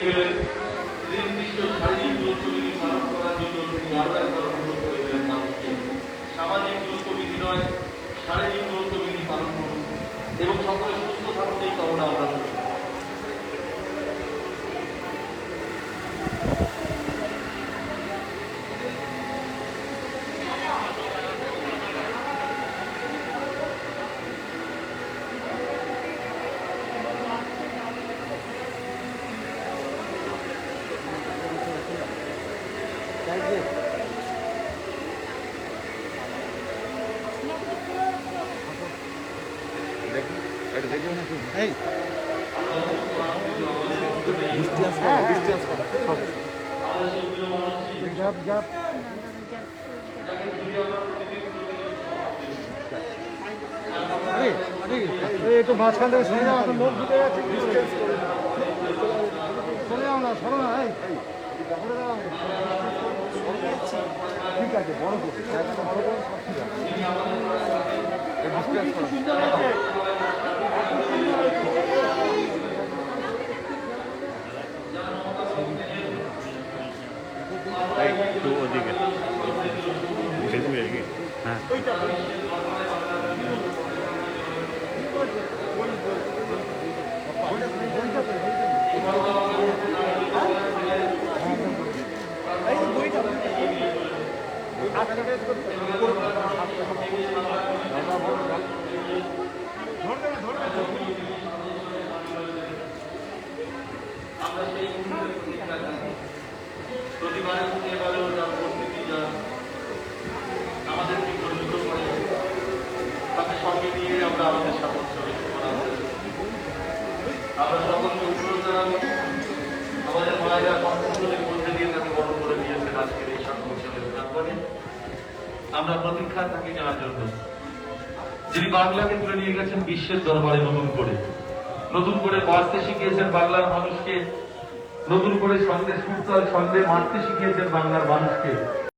নির্দিষ্ট শারীরিক দূরত্ববিধি পালন করার জন্য তিনি বারবার অনুরোধ করেছিলেন মানুষকে সামাজিক দূরত্ববিধি নয় শারীরিক দূরত্ববিধি পালন করুন এবং সকলে সুস্থ থাকুন এই কামনা আমরা করি। একটু মাঝখান থেকে সরে যাও, লোক ঢুকে যাচ্ছে, সরে যাও না, সরো না, ঠিক আছে, বড় করছে বড় করে সব ঠিক আছে। একটু ওদিকে হ্যাঁ প্রতিবারের মধ্যে এবারেও যা পরিস্থিতি যা আমাদেরকে গর্বিত করে তাকে সঙ্গে নিয়ে আমরা আমাদের সামর্থ্য আমরা সকলকে অনুরোধ জানাবো আমাদের মায়েরা কর্মসূচির মধ্যে দিয়ে তাকে বড় করে দিয়েছেন আজকের এই সংগঠনের প্রাঙ্গণে। আমরা প্রতীক্ষা থাকি জানার জন্য যিনি বাংলাকে তুলে নিয়ে গেছেন বিশ্বের দরবারে নতুন করে বাঁচতে শিখিয়েছেন বাংলার মানুষকে, নতুন করে সন্দেশ ছুটতে ছন্দে মারতে শিখিয়েছেন বাংলার মানুষকে।